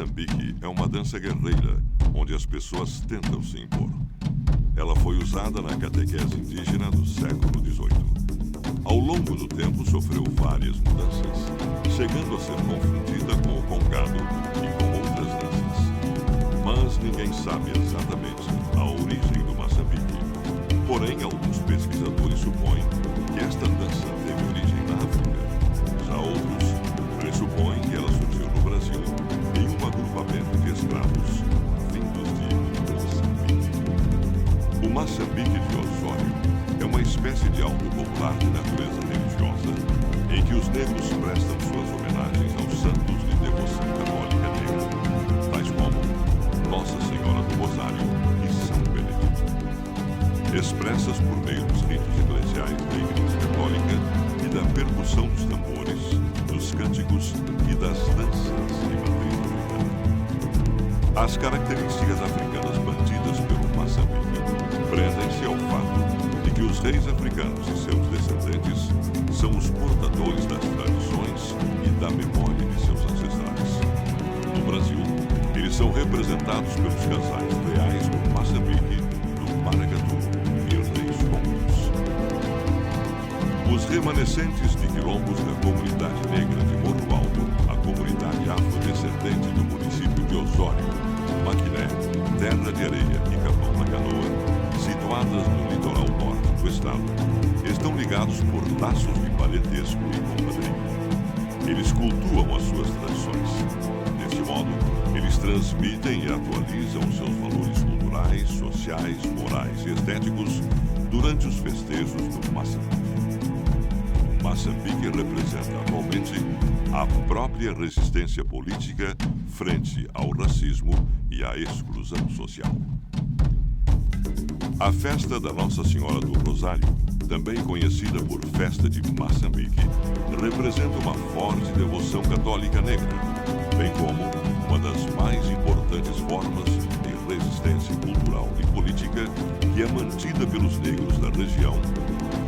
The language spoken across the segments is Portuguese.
Maçambique é uma dança guerreira, onde as pessoas tentam se impor. Ela foi usada na catequese indígena do século XVIII. Ao longo do tempo, sofreu várias mudanças, chegando a ser confundida com o congado e com outras danças. Mas ninguém sabe exatamente a origem do Maçambique. Porém, alguns pesquisadores supõem que esta dança teve origem na África. Já outros pressupõem que ela surgiu no Brasil em um agrupamento de escravos vindos de Moçambique. O Maçambique de Osório é uma espécie de alto popular de natureza religiosa em que os negros prestam suas homenagens aos santos de devoção católica negra, tais como Nossa Senhora do Rosário e São Benedito. Expressas por meio dos ritos eclesiais da Igreja Católica e da percussão dos tambores, dos cânticos e das danças de matriz africana. As características africanas mantidas pelo Maçambique prendem-se ao fato de que os reis africanos e seus descendentes são os portadores das tradições e da memória de seus ancestrais. No Brasil, eles são representados pelos casais reais do Maçambique, do Maracatu e Reis Comuns. Os remanescentes de quilombos da comunidade negra de Morro Alto, a comunidade afrodescendente do município de Osório, Maquiné, Terra de Areia e Capão da Canoa, situadas no litoral norte do estado, estão ligados por laços de parentesco e compadria. Eles cultuam as suas tradições. Deste modo, eles transmitem e atualizam seus valores culturais, sociais, morais e estéticos durante os festejos do Maçambique. O Maçambique representa atualmente a própria resistência política frente ao racismo e à exclusão social. A festa da Nossa Senhora do Rosário, também conhecida por Festa de Maçambique, representa uma forte devoção católica negra, bem como uma das mais importantes formas de resistência cultural e política que é mantida pelos negros da região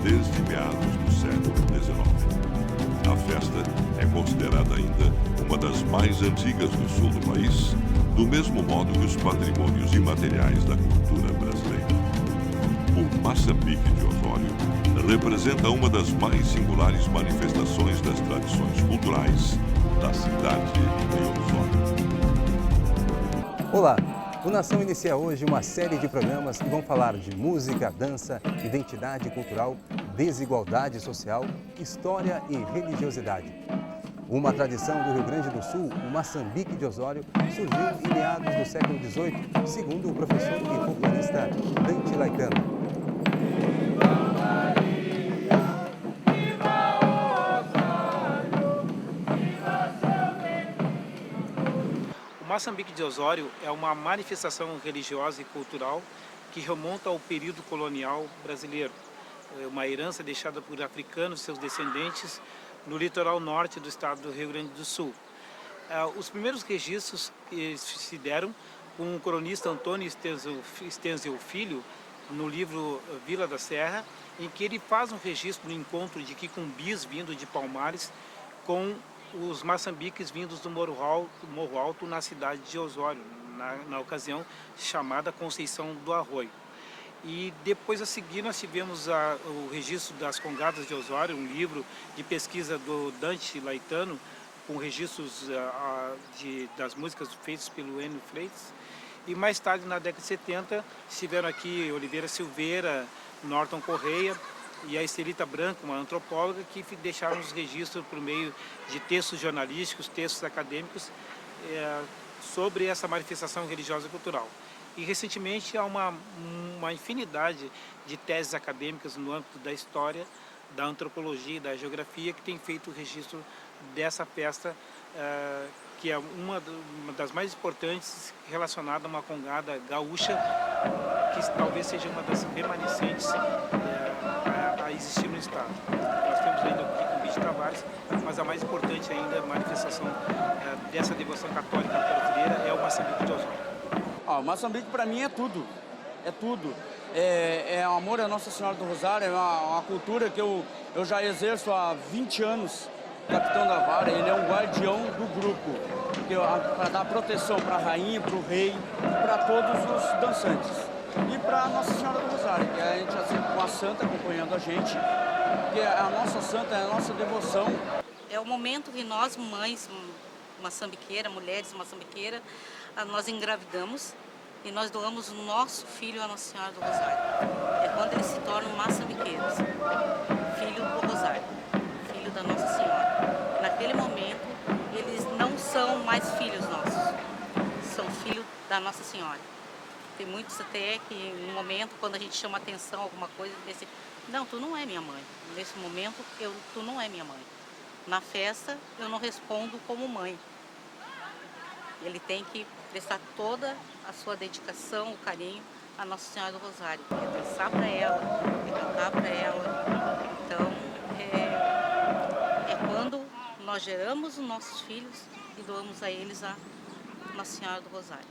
desde meados do século XIX. A festa é considerada ainda uma das mais antigas do sul do país, do mesmo modo que os patrimônios imateriais da cultura brasileira. O Maçambique de Osório representa uma das mais singulares manifestações das tradições culturais da cidade de Osório. Olá! O Nação inicia hoje uma série de programas que vão falar de música, dança, identidade cultural, desigualdade social, história e religiosidade. Uma tradição do Rio Grande do Sul, o Maçambique de Osório, surgiu em meados do século XVIII, segundo o professor e folclorista Dante Laetano. O Maçambique de Osório é uma manifestação religiosa e cultural que remonta ao período colonial brasileiro, uma herança deixada por africanos e seus descendentes no litoral norte do estado do Rio Grande do Sul. Os primeiros registros se deram com o cronista Antônio Stenzio Filho, no livro Vila da Serra, em que ele faz um registro do encontro de quicumbis vindo de Palmares com os maçambiques vindos do Morro Alto na cidade de Osório, na ocasião chamada Conceição do Arroio. E depois a seguir nós tivemos o registro das Congadas de Osório, um livro de pesquisa do Dante Laetano, com registros das músicas feitas pelo Enio Freitas. E mais tarde, na década de 70, estiveram aqui Oliveira Silveira, Norton Correia e a Estelita Branco, uma antropóloga, que deixaram os registros por meio de textos jornalísticos, textos acadêmicos, sobre essa manifestação religiosa e cultural. E recentemente há uma infinidade de teses acadêmicas no âmbito da história, da antropologia e da geografia que tem feito o registro dessa festa, que é uma das mais importantes relacionada a uma congada gaúcha, que talvez seja uma das remanescentes a existir no estado. Nós temos ainda o Quicumbí de Tavares, mas a mais importante ainda, a manifestação dessa devoção católica brasileira é o Maçambique de Osório. O Maçambique para mim é tudo, é amor à Nossa Senhora do Rosário, é uma cultura que eu já exerço há 20 anos O capitão da vara, ele é um guardião do grupo, para dar proteção para a rainha, para o rei, para todos os dançantes. E para Nossa Senhora do Rosário, que a gente está sempre com a santa acompanhando a gente, que a nossa santa é a nossa devoção. É o momento que nós, mães moçambiqueiras, mulheres moçambiqueiras, nós engravidamos e nós doamos o nosso filho à Nossa Senhora do Rosário. É quando eles se tornam moçambiqueiros, filho do Rosário, filho da Nossa Senhora. Naquele momento, eles não são mais filhos nossos, são filhos da Nossa Senhora. Tem muitos até que, no momento, quando a gente chama atenção a alguma coisa, dizem, não, tu não é minha mãe. Nesse momento, tu não é minha mãe. Na festa, eu não respondo como mãe. Ele tem que prestar toda a sua dedicação, o carinho à Nossa Senhora do Rosário. É dançar para ela, é cantar para ela. Então, é quando nós geramos os nossos filhos e doamos a eles a Nossa Senhora do Rosário.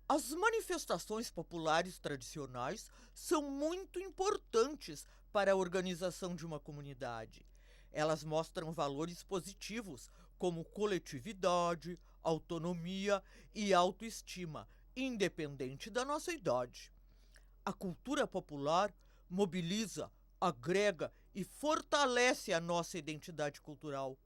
As manifestações populares tradicionais são muito importantes para a organização de uma comunidade. Elas mostram valores positivos, como coletividade, autonomia e autoestima, independente da nossa idade. A cultura popular mobiliza, agrega e fortalece a nossa identidade cultural.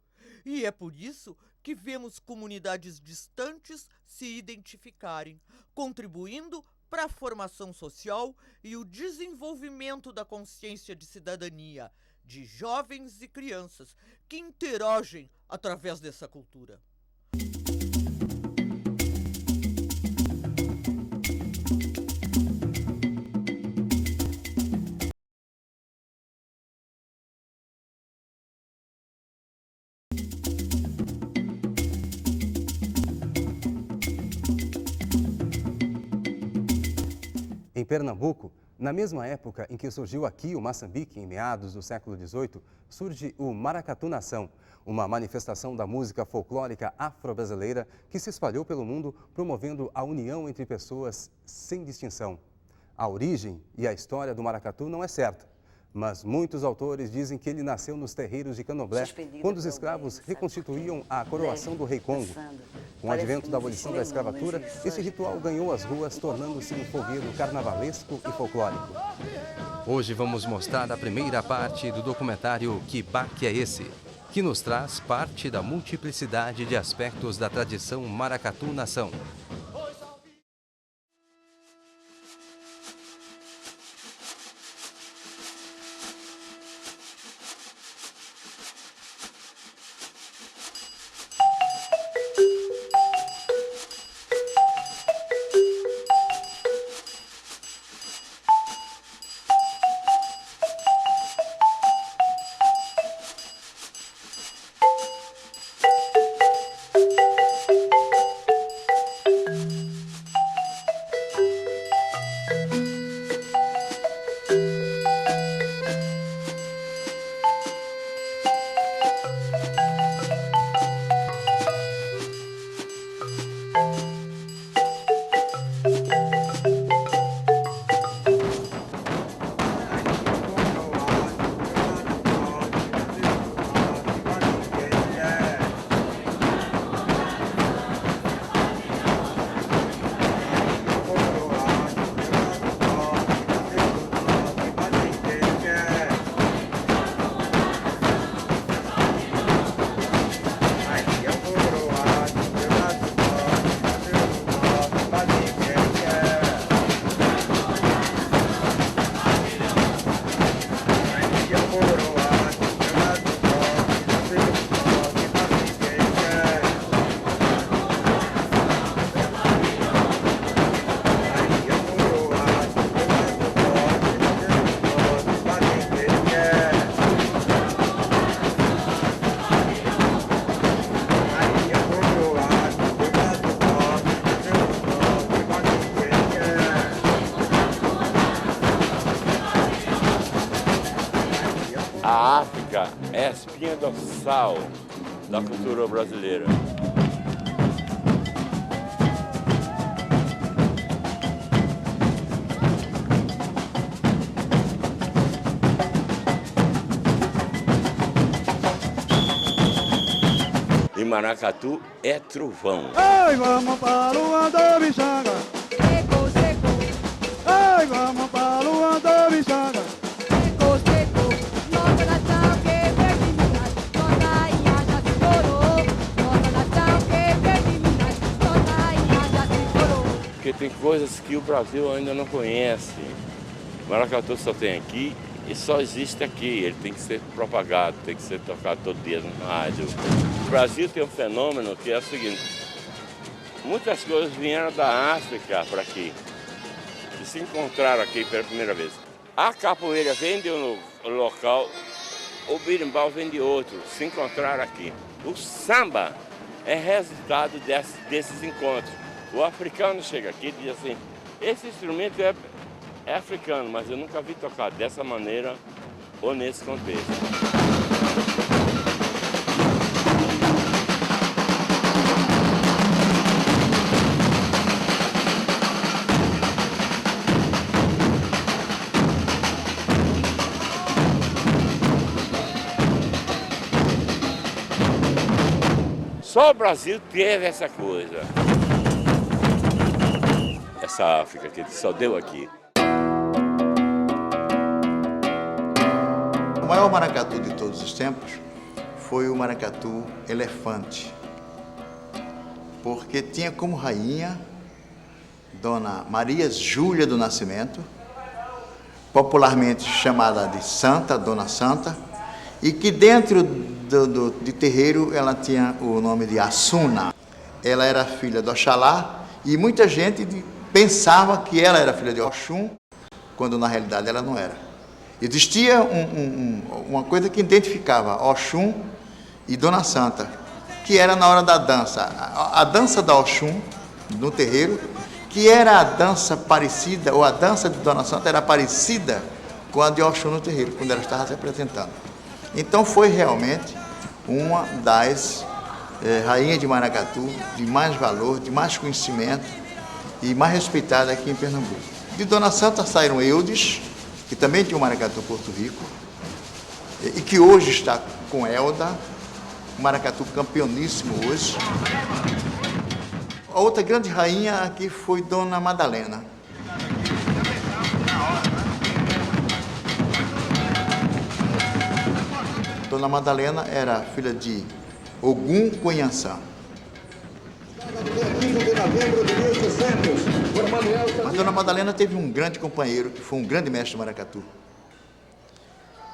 E é por isso que vemos comunidades distantes se identificarem, contribuindo para a formação social e o desenvolvimento da consciência de cidadania de jovens e crianças que interagem através dessa cultura. Em Pernambuco, na mesma época em que surgiu aqui o Moçambique, em meados do século XVIII, surge o Maracatu Nação, uma manifestação da música folclórica afro-brasileira que se espalhou pelo mundo, promovendo a união entre pessoas sem distinção. A origem e a história do maracatu não é certa, mas muitos autores dizem que ele nasceu nos terreiros de Candomblé, quando os escravos reconstituíam a coroação do rei Congo. Com o advento da abolição da escravatura, esse ritual ganhou as ruas, tornando-se um fogueiro carnavalesco e folclórico. Hoje vamos mostrar a primeira parte do documentário Que Baque é Esse?, que nos traz parte da multiplicidade de aspectos da tradição Maracatu Nação. A África é a espinha dorsal da cultura brasileira. maracatu é trovão. Ai, vamos para o Luanda, Bichanga. Seco, seco. Ai, vamos para o Luanda, Bichanga. Seco, seco. Nossa nação que verde Minas, nossa rainha já se coroou. Nossa nação que verde Minas, nossa rainha já se coroou. Porque tem coisas que o Brasil ainda não conhece. O maracatu só tem aqui e só existe aqui. Ele tem que ser propagado, tem que ser tocado todo dia no rádio. O Brasil tem um fenômeno que é o seguinte: muitas coisas vieram da África para aqui e se encontraram aqui pela primeira vez. A capoeira vem de um local, o berimbau vem de outro, se encontraram aqui. O samba é resultado desses encontros. O africano chega aqui e diz assim: esse instrumento é africano, mas eu nunca vi tocar dessa maneira ou nesse contexto. Só o Brasil teve essa coisa. Essa África que só deu aqui. O maior maracatu de todos os tempos foi o maracatu elefante, porque tinha como rainha Dona Maria Júlia do Nascimento, popularmente chamada de Santa, Dona Santa, e que dentro de terreiro ela tinha o nome de Assuna. Ela era filha do Oxalá e muita gente pensava que ela era filha de Oxum, quando na realidade ela não era. Existia uma coisa que identificava Oxum e Dona Santa, que era na hora da dança. A dança da Oxum, no terreiro, que era a dança parecida, ou a dança de Dona Santa era parecida com a de Oxum no terreiro, quando ela estava se apresentando. Então foi realmente uma das rainhas de maracatu de mais valor, de mais conhecimento e mais respeitada aqui em Pernambuco. De Dona Santa saíram Eudes, que também tinha um maracatu Porto Rico, e que hoje está com Elda, um maracatu campeoníssimo hoje. A outra grande rainha aqui foi Dona Madalena. Dona Madalena era filha de Ogum Conhaçã. Mas Dona Madalena teve um grande companheiro, que foi um grande mestre de maracatu.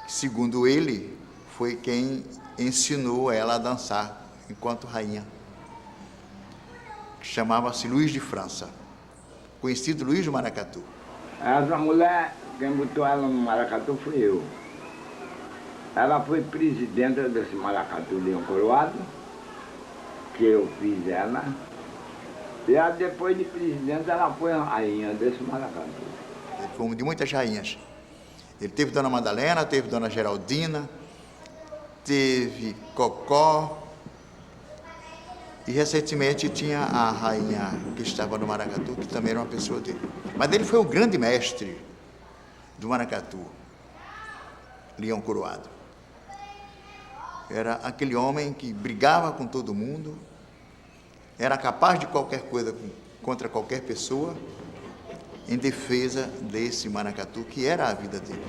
Segundo ele, foi quem ensinou ela a dançar enquanto rainha. Chamava-se Luiz de França, conhecido Luiz do Maracatu. Essa mulher, quem botou ela no maracatu fui eu. Ela foi presidenta desse maracatu Leão Coroado, que eu fiz ela. E depois de presidente, ela foi a rainha desse maracatu. Ele foi de muitas rainhas. Ele teve Dona Madalena, teve Dona Geraldina, teve Cocó. E recentemente tinha a rainha que estava no maracatu, que também era uma pessoa dele. Mas ele foi o grande mestre do maracatu, Leão Coroado. Era aquele homem que brigava com todo mundo, era capaz de qualquer coisa contra qualquer pessoa, em defesa desse maracatu, que era a vida dele.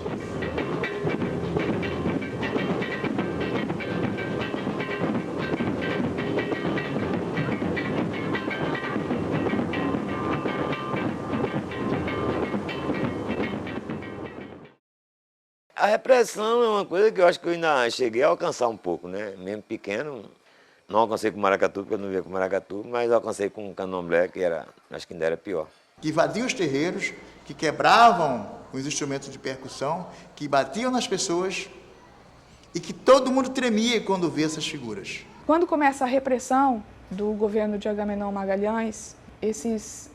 A repressão é uma coisa que eu acho que eu ainda cheguei a alcançar um pouco, né? Mesmo pequeno, não alcancei com maracatu, porque eu não via com maracatu, mas alcancei com candomblé, que era, acho que ainda era pior. Que invadiam os terreiros, que quebravam os instrumentos de percussão, que batiam nas pessoas e que todo mundo tremia quando via essas figuras. Quando começa a repressão do governo de Agamenon Magalhães, esses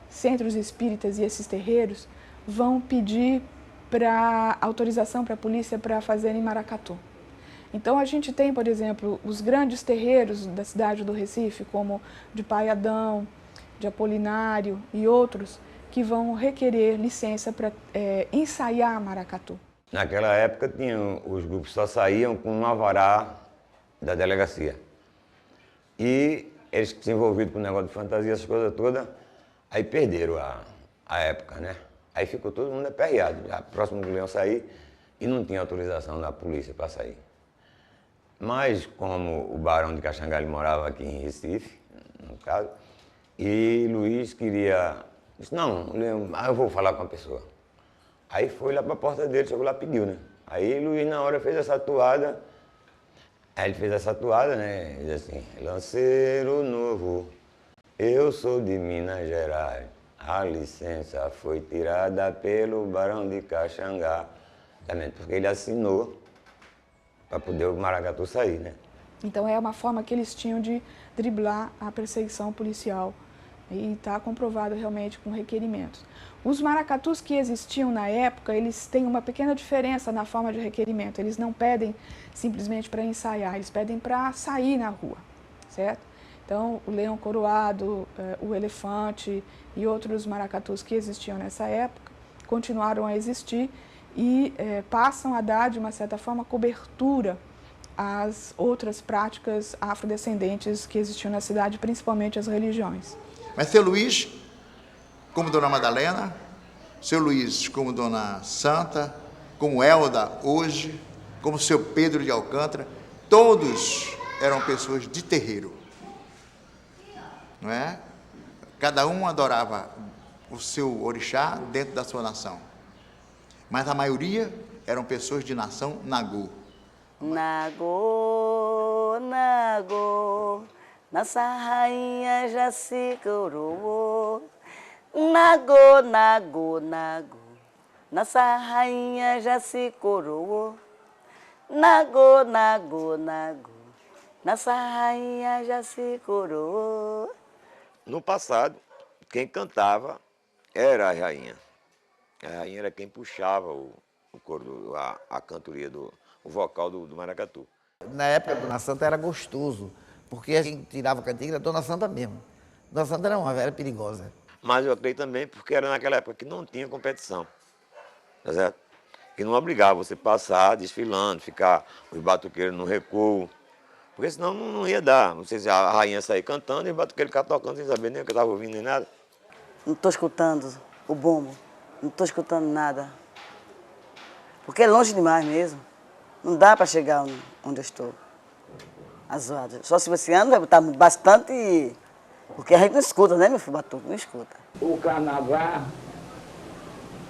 centros espíritas e esses terreiros vão pedir autorização para a polícia para fazerem maracatu. Então a gente tem, por exemplo, os grandes terreiros da cidade do Recife, como de Pai Adão, de Apolinário e outros, que vão requerer licença para ensaiar maracatu. Naquela época os grupos só saíam com um alvará da delegacia. E eles se envolvidos com o negócio de fantasia, essas coisas todas, aí perderam a época, né? Aí ficou todo mundo aperreado, já próximo do Leão sair, e não tinha autorização da polícia para sair. Mas como o Barão de Caxangá morava aqui em Recife, no caso, e Luiz queria... Disse, não, Leão, eu vou falar com a pessoa. Aí foi lá para a porta dele, chegou lá e pediu, né? Aí Luiz na hora fez essa toada. Aí ele fez essa toada, né? Diz assim, lanceiro novo, eu sou de Minas Gerais. A licença foi tirada pelo Barão de Caxangá. Também porque ele assinou para poder o maracatu sair, né? Então é uma forma que eles tinham de driblar a perseguição policial. E está comprovado realmente com requerimentos. Os maracatus que existiam na época, eles têm uma pequena diferença na forma de requerimento. Eles não pedem simplesmente para ensaiar, eles pedem para sair na rua, certo? Então, o leão coroado, o elefante e outros maracatus que existiam nessa época continuaram a existir e passam a dar, de uma certa forma, cobertura às outras práticas afrodescendentes que existiam na cidade, principalmente as religiões. Mas seu Luiz, como Dona Madalena, seu Luiz como Dona Santa, como Elda hoje, como seu Pedro de Alcântara, todos eram pessoas de terreiro, não é? Cada um adorava o seu orixá dentro da sua nação, mas a maioria eram pessoas de nação Nagô. Nagô, Nagô, nossa rainha já se coroou. Nagô, Nagô, Nagô, nossa rainha já se coroou. Nagô, Nagô, Nagô, nossa rainha já se coroou. No passado, quem cantava era a rainha. A rainha era quem puxava o coro, a cantoria, o vocal do maracatu. Na época, Dona Santa era gostoso, porque quem tirava a cantiga era Dona Santa mesmo. Dona Santa era uma velha perigosa. Mas eu acredito também porque era naquela época que não tinha competição, tá certo? Que não obrigava você passar desfilando, ficar os batuqueiros no recuo, porque senão não ia dar. Não sei se a rainha sair cantando e os batuqueiros ficar tocando sem saber nem o que eu estava ouvindo nem nada. Não estou escutando o bombo, não estou escutando nada, porque é longe demais mesmo. Não dá para chegar onde eu estou, azoado. Só se você anda, vai botar bastante, porque a gente não escuta, né, meu filho Batuque? Não escuta. O carnaval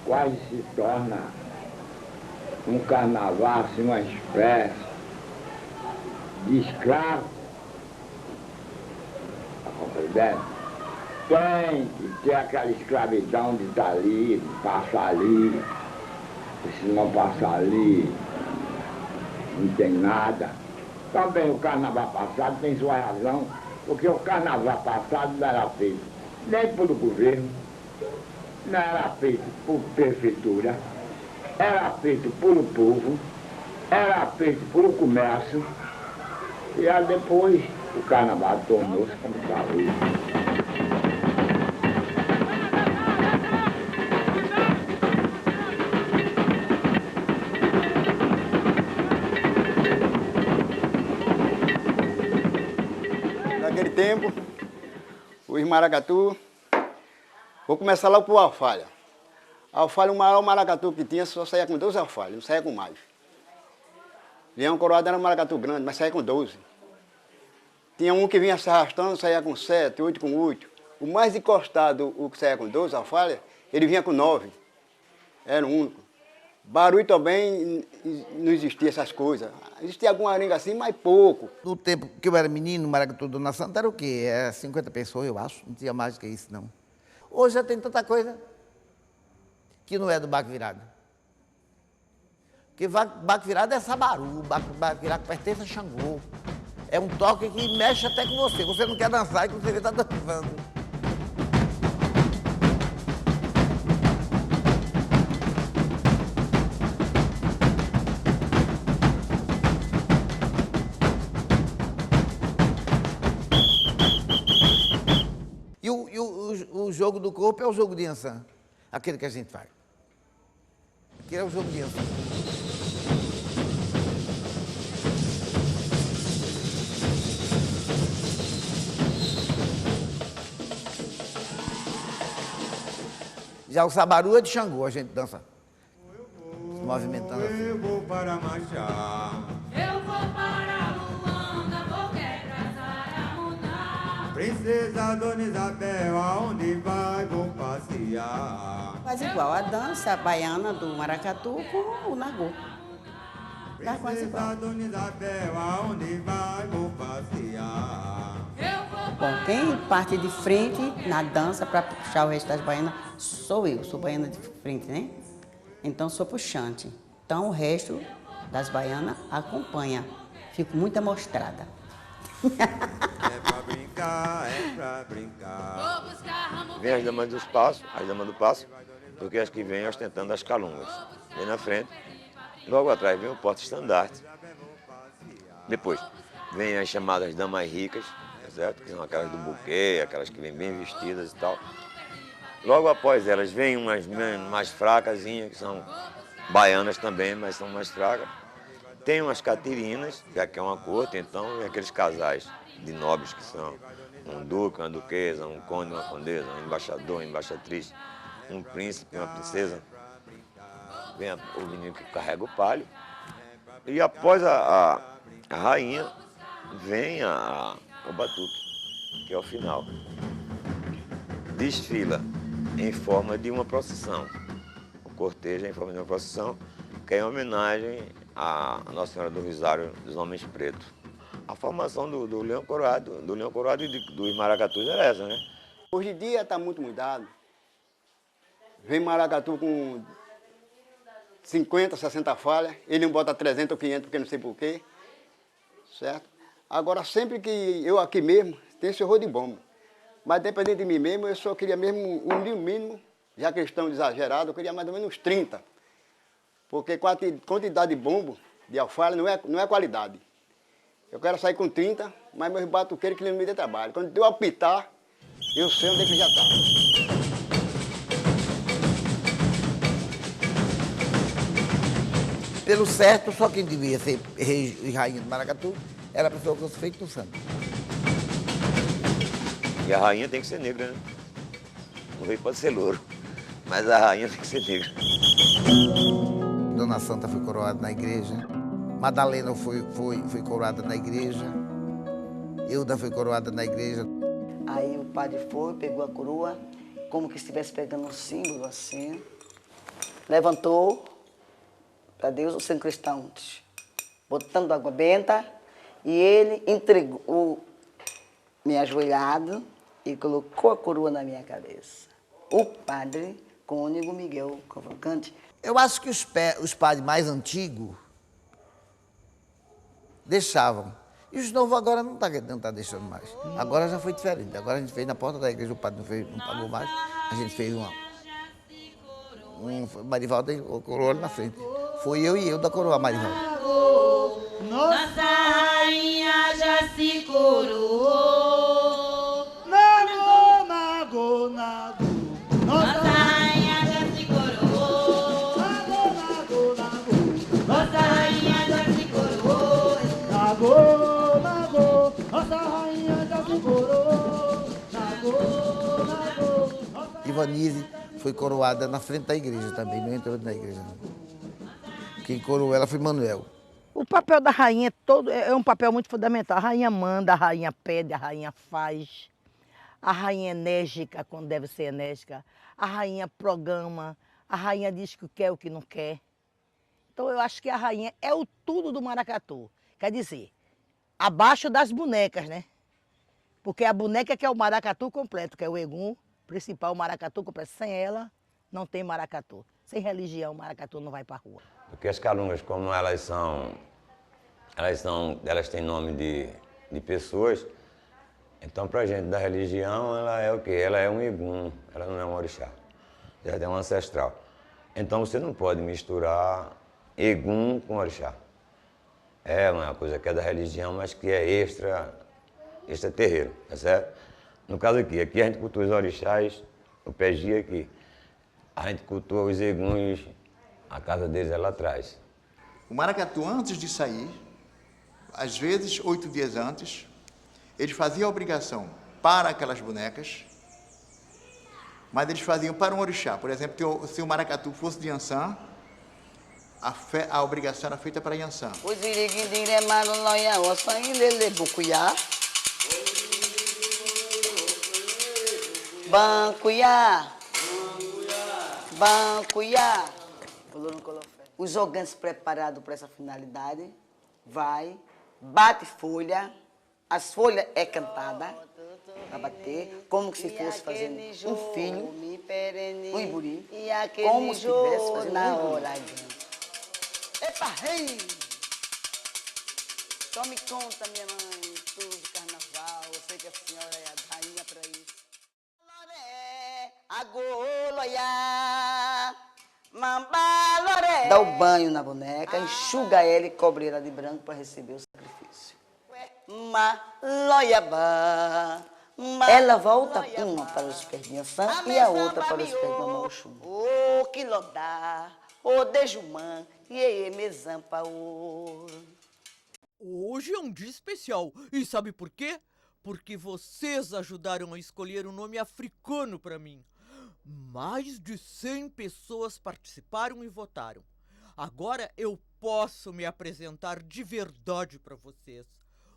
quase se torna um carnaval, assim, uma espécie de escravo. Tá compreendendo? Tem que ter aquela escravidão de estar ali, de passar ali. E se não passar ali, não tem nada. Também o carnaval passado tem sua razão, porque o carnaval passado não era feito nem pelo governo, não era feito por prefeitura, era feito pelo povo, era feito pelo comércio, e aí depois o carnaval tornou-se como está hoje. Naquele tempo, os maracatu, vou começar lá por alfalha. A alfalha, o maior maracatu que tinha, só saía com 12 alfalhas, não saía com mais. Leão coroado era um maracatu grande, mas saía com 12. Tinha um que vinha se arrastando, saía com 7, 8 com 8. O mais encostado, o que saía com 12 alfalhas, ele vinha com 9. Era o único. Barulho também não existia essas coisas. Existia alguma arenga assim, mas pouco. No tempo que eu era menino, o maracatu Dona Santa era o quê? Era 50 pessoas, eu acho. Não tinha mais do que isso, não. Hoje já tem tanta coisa que não é do baque virado. Porque baque virado é sabaru, baque virado pertence a Xangô. É um toque que mexe até com você. Você não quer dançar e quando você está dançando. O jogo do corpo é o jogo de Ançã, aquele que a gente faz. Aquele é o jogo de Ançã. Já o sabaru é de Xangô, a gente dança. Se movimentando assim. Eu vou para Machá. Eu vou para Luanda, vou quebrar Saramuná. Princesa Dona Isabel, aonde vai, vou passear. Faz igual a dança baiana do maracatu com o nagô. Dá quase igual. Princesa Dona Isabel, aonde vai, vou passear. Bom, quem parte de frente na dança para puxar o resto das baianas sou eu, sou baiana de frente, né? Então sou puxante. Então o resto das baianas acompanha. Fico muito amostrada. É pra brincar, é pra brincar. Vem as damas dos passos, as damas do passo, porque as que vêm ostentando as calungas. Vem na frente, logo atrás vem o porta-estandarte. Depois vem as chamadas damas ricas, certo? Que são aquelas do buquê, aquelas que vêm bem vestidas e tal. Logo após elas vêm umas mais fracasinhas, que são baianas também, mas são mais fracas. Tem umas catirinas, já que é uma corte, então vem aqueles casais de nobres que são um duque, uma duquesa, um conde, uma condesa, um embaixador, uma embaixatriz, um príncipe, uma princesa. Vem o menino que carrega o palio. E após a rainha, vem o batuque, que é o final. Desfila em forma de uma procissão. O cortejo é em forma de uma procissão, que é em homenagem à Nossa Senhora do Rosário dos Homens Pretos. A formação do Leão Coroado e dos maracatus era essa, né? Hoje em dia está muito mudado. Vem maracatu com 50, 60 falhas, ele não bota 300 ou 500 porque não sei porquê, certo? Agora, sempre que eu aqui mesmo, tem esse horror de bomba. Mas dependendo de mim mesmo, eu só queria mesmo um mínimo, já que eles estão exagerados, eu queria mais ou menos 30. Porque com a quantidade de bombo, de alfalha, não é qualidade. Eu quero sair com 30, mas meus batuqueiros que não me dê trabalho. Quando eu apitar, eu sei onde é que já está. Pelo certo, só quem devia ser rei e rainha do maracatu era a pessoa que fosse feita no santo. E a rainha tem que ser negra, né? O rei pode ser louro, mas a rainha tem que ser negra. Dona Santa foi coroada na igreja, Madalena foi coroada na igreja, Hilda foi coroada na igreja. Aí o padre foi, pegou a coroa, como que estivesse pegando um símbolo assim, levantou para Deus o São Cristão, botando água benta, e ele entregou, me ajoelhado, e colocou a coroa na minha cabeça. O padre Cônego Miguel Cavalcante. Eu acho que os padres mais antigos deixavam. E os novos agora não tá deixando mais. Agora já foi diferente. Agora a gente fez na porta da igreja, o padre não pagou mais. A gente fez Marivaldo coroa na frente. Foi eu e eu da coroa Marivaldo. Nossa rainha já se coroou. Nago, nago. Nossa rainha já se coroou. Nago. Nossa rainha já se coroou. Nago. Nossa rainha já se coroou. Nago. Ivanise foi coroada na frente da igreja também, não entrou na igreja não. Quem coroou ela foi Manuel. O papel da rainha é um papel muito fundamental. A rainha manda, a rainha pede, a rainha faz. A rainha é enérgica quando deve ser enérgica. A rainha programa, a rainha diz que quer o que não quer. Então eu acho que a rainha é o tudo do maracatu. Quer dizer, abaixo das bonecas, né? Porque a boneca que é o maracatu completo, que é o egum principal, o maracatu completo. Sem ela, não tem maracatu. Sem religião, o maracatu não vai para a rua. Porque as calungas, como elas têm nome de pessoas, então para a gente da religião, ela é o quê? Ela é um egum, ela não é um orixá, já é um ancestral. Então você não pode misturar egum com orixá. É uma coisa que é da religião, mas que é extra terreiro, tá certo? No caso aqui a gente cultua os orixás, o Pegia aqui. A gente cultua os eguns, a casa deles é lá atrás. O maracatu, antes de sair, às vezes 8 dias antes, ele fazia a obrigação para aquelas bonecas mas eles faziam para um orixá. Por exemplo, se o maracatu fosse de Iansã, a obrigação era feita para Iansã. Bancuiá, bancuiá. Os jogantes preparados para essa finalidade vai, bate folha, as folhas é cantada para bater, como se fosse fazendo um filho, um iburi, como se estivesse fazendo um iburi. Epa, rei! Tome conta, minha mãe, tudo de carnaval, eu sei que a senhora é a rainha para isso. Dá o banho na boneca, enxuga ela e cobre ela de branco para receber o sacrifício. Ela volta uma para os pés de Iansã e a outra para os pés de Mamã Oxum. O Quilodá, o Dejumã, Iê Mezampa, o... Hoje é um dia especial. E sabe por quê? Porque vocês ajudaram a escolher um nome africano para mim. Mais de 100 pessoas participaram e votaram. Agora eu posso me apresentar de verdade para vocês.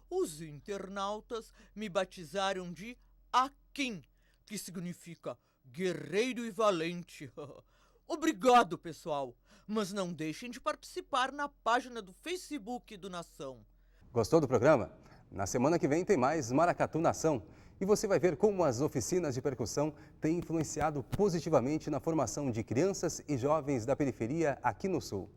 Os internautas me batizaram de Akin, que significa guerreiro e valente. Obrigado, pessoal. Mas não deixem de participar na página do Facebook do Nação. Gostou do programa? Na semana que vem tem mais Maracatu Nação. E você vai ver como as oficinas de percussão têm influenciado positivamente na formação de crianças e jovens da periferia aqui no Sul.